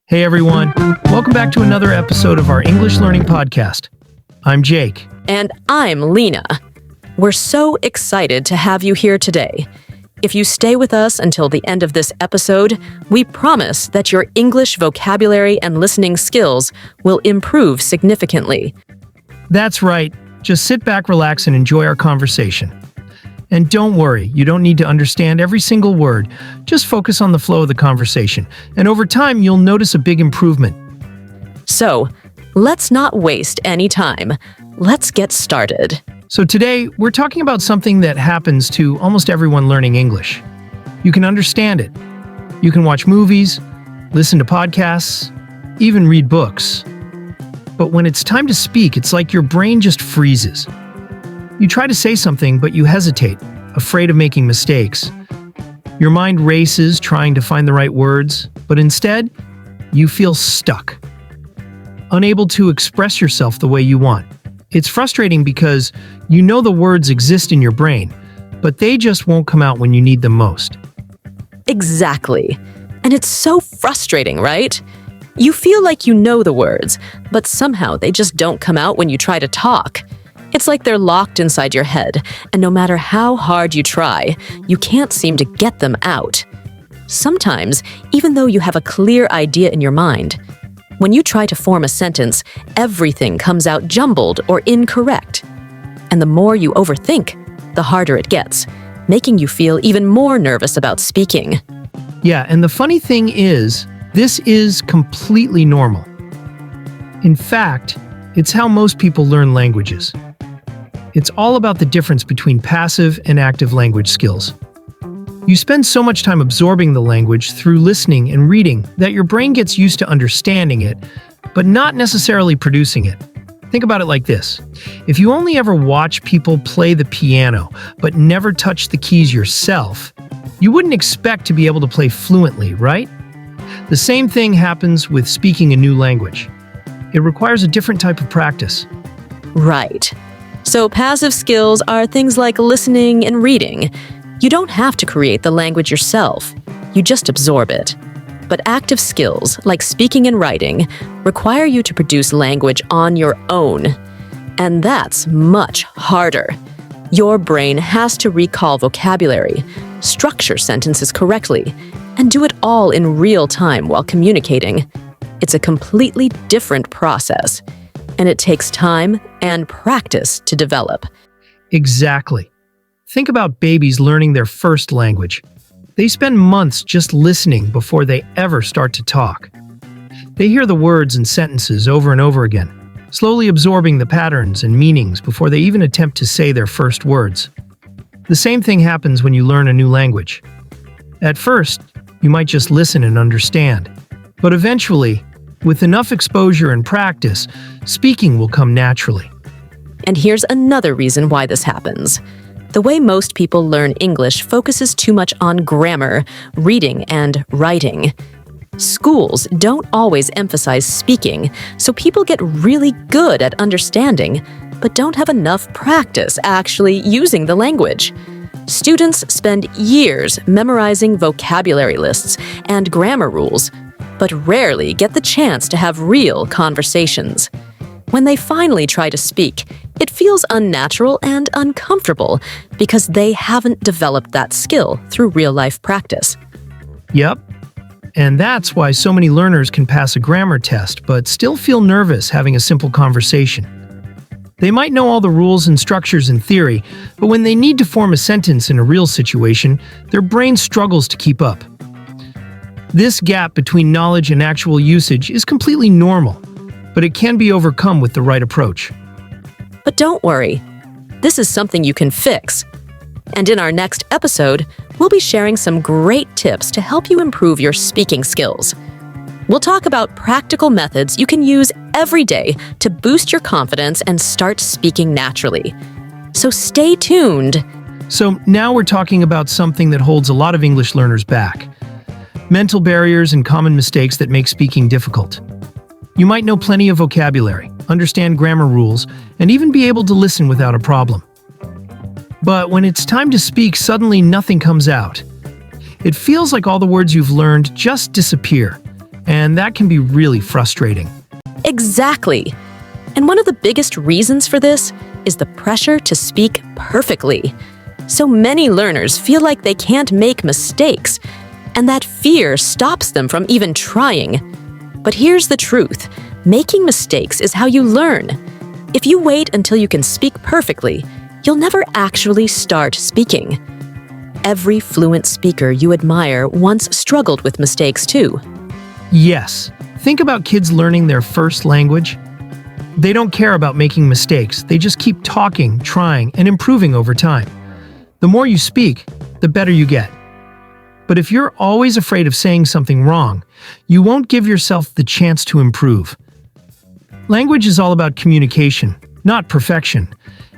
Hey everyone, welcome back to another episode of our English Learning Podcast. I'm Jake. And I'm Lena. We're so excited to have you here today. If you stay with us until the end of this episode, we promise that your English vocabulary and listening skills will improve significantly. That's right, just sit back, relax, and enjoy our conversation. And don't worry, you don't need to understand every single word. Just focus on the flow of the conversation. And over time, you'll notice a big improvement. So, let's not waste any time. Let's get started. So today, we're talking about something that happens to almost everyone learning English. You can understand it. You can watch movies, listen to podcasts, even read books. But when it's time to speak, it's like your brain just freezes. You try to say something, but you hesitate, afraid of making mistakes. Your mind races, trying to find the right words, but instead, you feel stuck, unable to express yourself the way you want. It's frustrating because you know the words exist in your brain, but they just won't come out when you need them most. Exactly. And it's so frustrating, right? You feel like you know the words, but somehow they just don't come out when you try to talk. It's like they're locked inside your head, and no matter how hard you try, you can't seem to get them out. Sometimes, even though you have a clear idea in your mind, when you try to form a sentence, everything comes out jumbled or incorrect. And the more you overthink, the harder it gets, making you feel even more nervous about speaking. Yeah, and the funny thing is, this is completely normal. In fact, it's how most people learn languages. It's all about the difference between passive and active language skills. You spend so much time absorbing the language through listening and reading that your brain gets used to understanding it, but not necessarily producing it. Think about it like this. If you only ever watch people play the piano, but never touch the keys yourself, you wouldn't expect to be able to play fluently, right? The same thing happens with speaking a new language. It requires a different type of practice. Right. So passive skills are things like listening and reading. You don't have to create the language yourself. You just absorb it. But active skills, like speaking and writing, require you to produce language on your own. And that's much harder. Your brain has to recall vocabulary, structure sentences correctly, and do it all in real time while communicating. It's a completely different process, and it takes time and practice to develop. Exactly. Think about babies learning their first language. They spend months just listening before they ever start to talk. They hear the words and sentences over and over again, slowly absorbing the patterns and meanings before they even attempt to say their first words. The same thing happens when you learn a new language. At first, you might just listen and understand, but eventually, with enough exposure and practice, speaking will come naturally. And here's another reason why this happens. The way most people learn English focuses too much on grammar, reading, and writing. Schools don't always emphasize speaking, so people get really good at understanding, but don't have enough practice actually using the language. Students spend years memorizing vocabulary lists and grammar rules, but rarely get the chance to have real conversations. When they finally try to speak, it feels unnatural and uncomfortable because they haven't developed that skill through real-life practice. Yep. And that's why so many learners can pass a grammar test but still feel nervous having a simple conversation. They might know all the rules and structures in theory, but when they need to form a sentence in a real situation, their brain struggles to keep up. This gap between knowledge and actual usage is completely normal, but it can be overcome with the right approach. But don't worry, this is something you can fix. And in our next episode, we'll be sharing some great tips to help you improve your speaking skills. We'll talk about practical methods you can use every day to boost your confidence and start speaking naturally. So stay tuned. So now we're talking about something that holds a lot of English learners back. Mental barriers and common mistakes that make speaking difficult. You might know plenty of vocabulary, understand grammar rules, and even be able to listen without a problem. But when it's time to speak, suddenly nothing comes out. It feels like all the words you've learned just disappear, and that can be really frustrating. Exactly. And one of the biggest reasons for this is the pressure to speak perfectly. So many learners feel like they can't make mistakes, and that fear stops them from even trying. But here's the truth. Making mistakes is how you learn. If you wait until you can speak perfectly, you'll never actually start speaking. Every fluent speaker you admire once struggled with mistakes too. Yes, think about kids learning their first language. They don't care about making mistakes. They just keep talking, trying, and improving over time. The more you speak, the better you get. But if you're always afraid of saying something wrong, you won't give yourself the chance to improve. Language is all about communication, not perfection.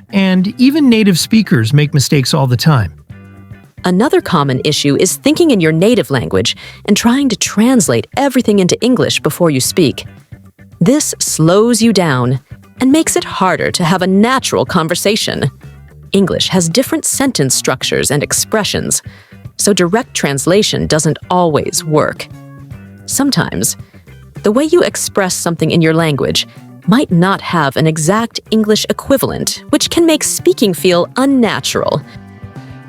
And even native speakers make mistakes all the time. Another common issue is thinking in your native language and trying to translate everything into English before you speak. This slows you down and makes it harder to have a natural conversation. English has different sentence structures and expressions, so direct translation doesn't always work. Sometimes, the way you express something in your language might not have an exact English equivalent, which can make speaking feel unnatural.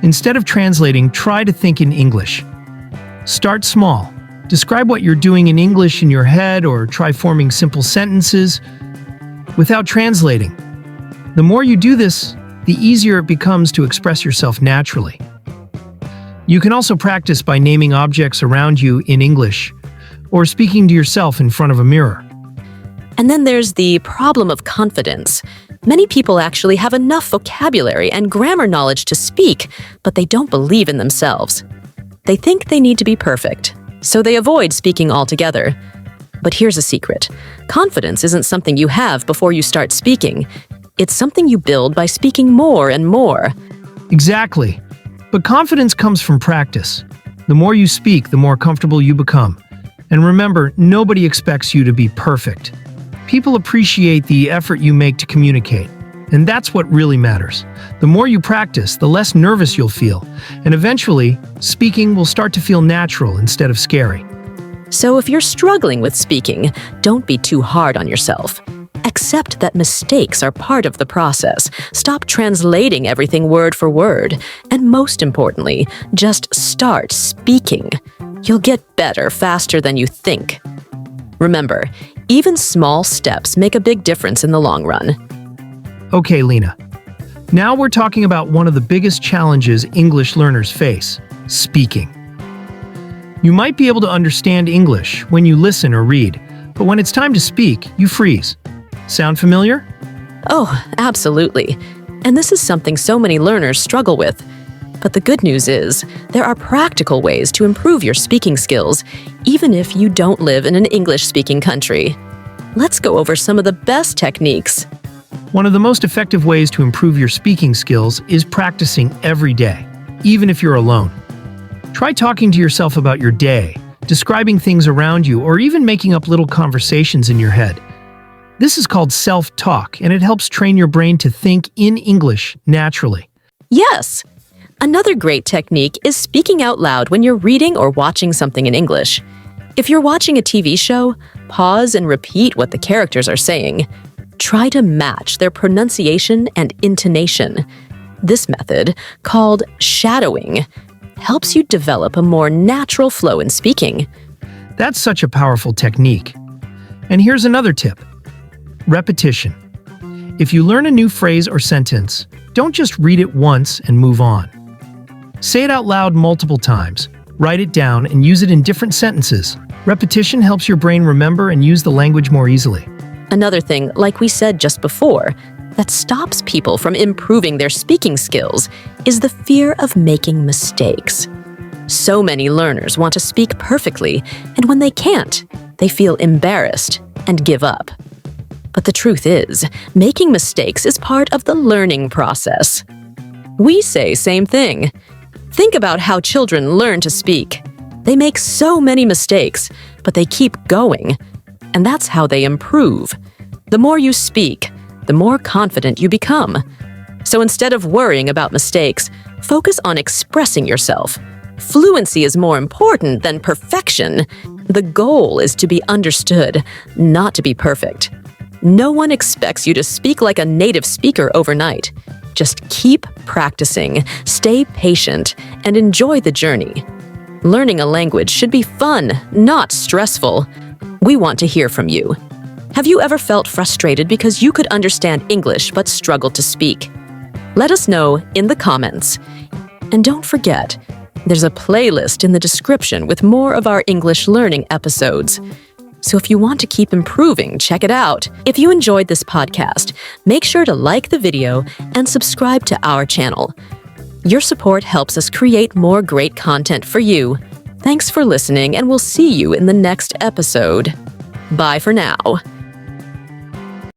Instead of translating, try to think in English. Start small. Describe what you're doing in English in your head, or try forming simple sentences without translating. The more you do this, the easier it becomes to express yourself naturally. You can also practice by naming objects around you in English, or speaking to yourself in front of a mirror. And then there's the problem of confidence. Many people actually have enough vocabulary and grammar knowledge to speak, but they don't believe in themselves. They think they need to be perfect, so they avoid speaking altogether. But here's a secret. Confidence isn't something you have before you start speaking. It's something you build by speaking more and more. Exactly. But confidence comes from practice. The more you speak, the more comfortable you become. And remember, nobody expects you to be perfect. People appreciate the effort you make to communicate, and that's what really matters. The more you practice, the less nervous you'll feel, and eventually, speaking will start to feel natural instead of scary. So if you're struggling with speaking, don't be too hard on yourself. Accept that mistakes are part of the process. Stop translating everything word for word. And most importantly, just start speaking. You'll get better faster than you think. Remember, even small steps make a big difference in the long run. Okay, Lena. Now we're talking about one of the biggest challenges English learners face: speaking. You might be able to understand English when you listen or read, but when it's time to speak, you freeze. Sound familiar? Oh, absolutely. And this is something so many learners struggle with. But the good news is, there are practical ways to improve your speaking skills, even if you don't live in an English-speaking country. Let's go over some of the best techniques. One of the most effective ways to improve your speaking skills is practicing every day, even if you're alone. Try talking to yourself about your day, describing things around you, or even making up little conversations in your head. This is called self-talk, and it helps train your brain to think in English naturally. Yes! Another great technique is speaking out loud when you're reading or watching something in English. If you're watching a TV show, pause and repeat what the characters are saying. Try to match their pronunciation and intonation. This method, called shadowing, helps you develop a more natural flow in speaking. That's such a powerful technique. And here's another tip: repetition. If you learn a new phrase or sentence, don't just read it once and move on. Say it out loud multiple times, write it down, and use it in different sentences. Repetition helps your brain remember and use the language more easily. Another thing, like we said just before, that stops people from improving their speaking skills is the fear of making mistakes. So many learners want to speak perfectly, and when they can't, they feel embarrassed and give up. But the truth is, making mistakes is part of the learning process. We say same thing. Think about how children learn to speak. They make so many mistakes, but they keep going. And that's how they improve. The more you speak, the more confident you become. So instead of worrying about mistakes, focus on expressing yourself. Fluency is more important than perfection. The goal is to be understood, not to be perfect. No one expects you to speak like a native speaker overnight. Just keep practicing, stay patient, and enjoy the journey. Learning a language should be fun, not stressful. We want to hear from you. Have you ever felt frustrated because you could understand English but struggled to speak? Let us know in the comments. And don't forget, there's a playlist in the description with more of our English learning episodes. So if you want to keep improving, check it out. If you enjoyed this podcast, make sure to like the video and subscribe to our channel. Your support helps us create more great content for you. Thanks for listening, and we'll see you in the next episode. Bye for now.